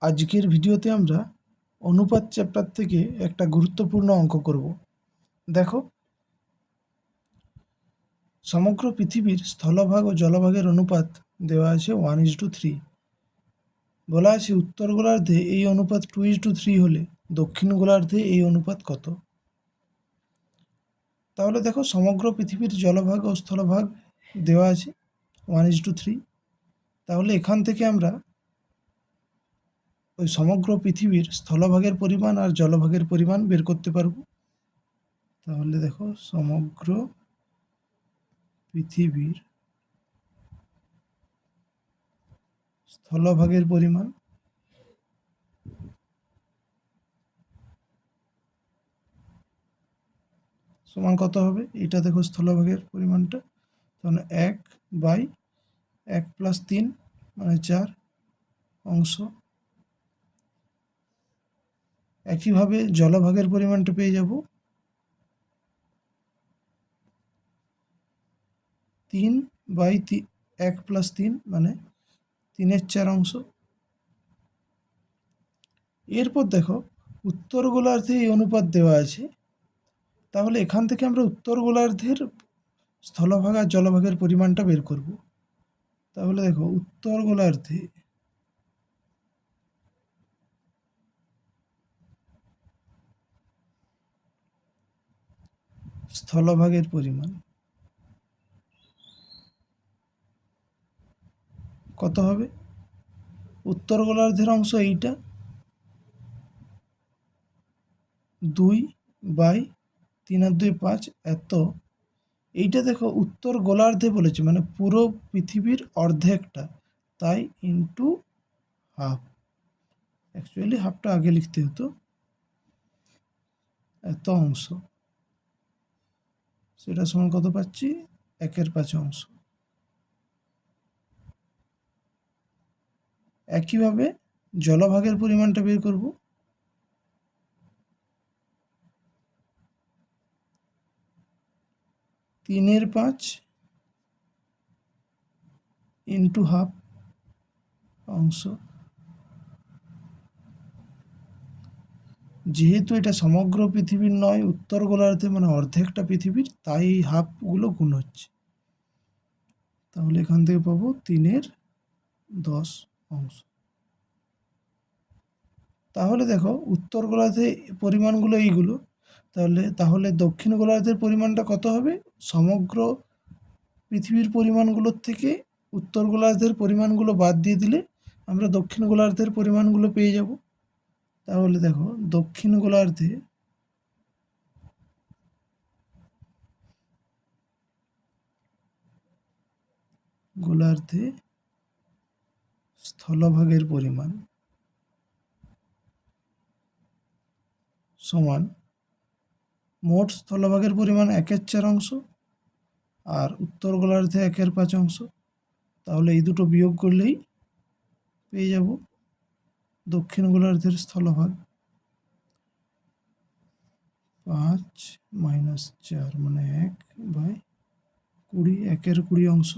আজকের ভিডিওতে আমরা অনুপাত চ্যাপ্টার থেকে একটা গুরুত্বপূর্ণ অঙ্ক করব। দেখো, সমগ্র পৃথিবীর স্থলভাগ ও জলভাগের অনুপাত দেওয়া আছে 1:3। বলা আছে উত্তর গোলার্ধে এই অনুপাত 2:3 হলে দক্ষিণ গোলার্ধে এই অনুপাত কত। তাহলে দেখো, সমগ্র পৃথিবীর জলভাগ ও স্থলভাগ দেওয়া আছে 1:3। তাহলে এখান থেকে আমরা ওই সমগ্র পৃথিবীর স্থলভাগের পরিমাণ আর জলভাগের পরিমাণ বের করতে পারব। তাহলে দেখো, সমগ্র পৃথিবীর স্থলভাগের পরিমাণ সমান কত হবে। এটা দেখো, স্থলভাগের পরিমাণটা তখন 1/1 + 3 মানে 4 অংশ। একইভাবে জলভাগের পরিমাণটা পেয়ে যাব 3/1 + 3 মানে 3/4 অংশ। এরপর দেখো, উত্তর গোলার্ধে এই অনুপাত দেওয়া আছে। তাহলে এখান থেকে আমরা উত্তর গোলার্ধের স্থলভাগ আর জলভাগের পরিমাণটা বের করব। তাহলে দেখো, উত্তর গোলার্ধে স্থলভাগের পরিমাণ কত হবে। উত্তর গোলার্ধের অংশ এইটা 2/3 আর 2 5 এত। এইটা দেখো, উত্তর গোলার্ধে বলেছে মানে পুরো পৃথিবীর অর্ধেকটা, তাই ইন্টু হাফ। অ্যাকচুয়ালি হাফটা আগে লিখতে হতো। এত অংশ, সেটা সমান কত পাচ্ছি, 1/5 অংশ। একইভাবে জলভাগের পরিমাণটা বের করব। তিনের 5 ইন্টু হাফ অংশ। যেহেতু এটা সমগ্র পৃথিবীর নয়, উত্তর গোলার্ধে মানে অর্ধেকটা পৃথিবীর, তাই এই হাফগুলো গুণ হচ্ছে। তাহলে এখান থেকে পাবো 3/10 অংশ। তাহলে দেখো, উত্তর গোলার্ধে পরিমাণগুলো এইগুলো। তাহলে দক্ষিণ গোলার্ধের পরিমাণটা কত হবে। সমগ্র পৃথিবীর পরিমাণগুলোর থেকে উত্তর গোলার্ধের পরিমাণগুলো বাদ দিয়ে দিলে আমরা দক্ষিণ গোলার্ধের পরিমাণগুলো পেয়ে যাব। তাহলে দেখো, দক্ষিণ গোলার্ধে স্থলভাগের পরিমাণ সমান মোট স্থলভাগের পরিমাণ 1/4 অংশ আর উত্তর গোলার্ধে 1/5 অংশ। তাহলে এই দুটো বিয়োগ করলেই পেয়ে যাব দক্ষিণ গোলার্ধের স্থলভাগ। 5 - 4 মানে 1/20, 1/20 অংশ।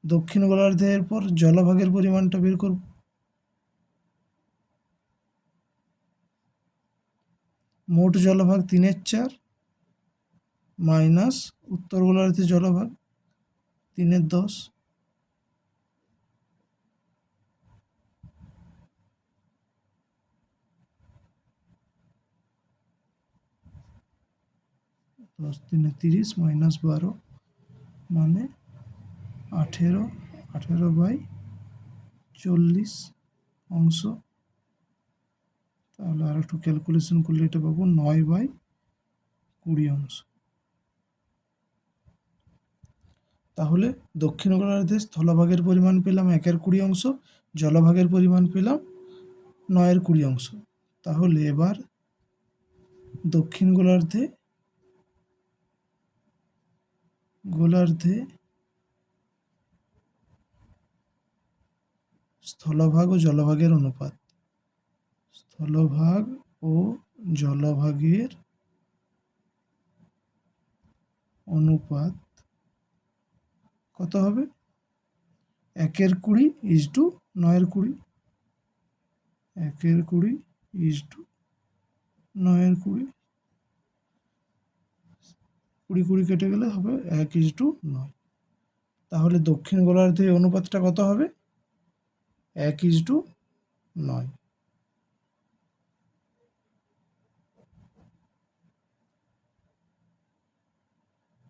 দক্ষিণ গোলার্ধের পর জলভাগের পরিমাণটা বের করব। মোট জলভাগ 3/4 মাইনাস উত্তর গোলার্ধে জলভাগ 3/10। 10 × 30 মাইনাস 12 মানে 18, 18/40 অংশ। তাহলে আর একটু ক্যালকুলেশন করলে এটা পাবো 9/20 অংশ। তাহলে দক্ষিণ গোলার্ধের স্থলভাগের পরিমাণ পেলাম 1/20 অংশ, জলভাগের পরিমাণ পেলাম 9/20 অংশ। তাহলে এবার দক্ষিণ গোলার্ধে স্থলভাগ ও জলভাগের অনুপাত। স্থলভাগ ও জলভাগের অনুপাত কত হবে। 1/20 = 9-এর 20, 1-এর 20 ইজটু 9-এর 20, 20 কেটে গেলে হবে 1:9। তাহলে দক্ষিণ গোলার্ধে এই অনুপাতটা কত হবে? 1:9।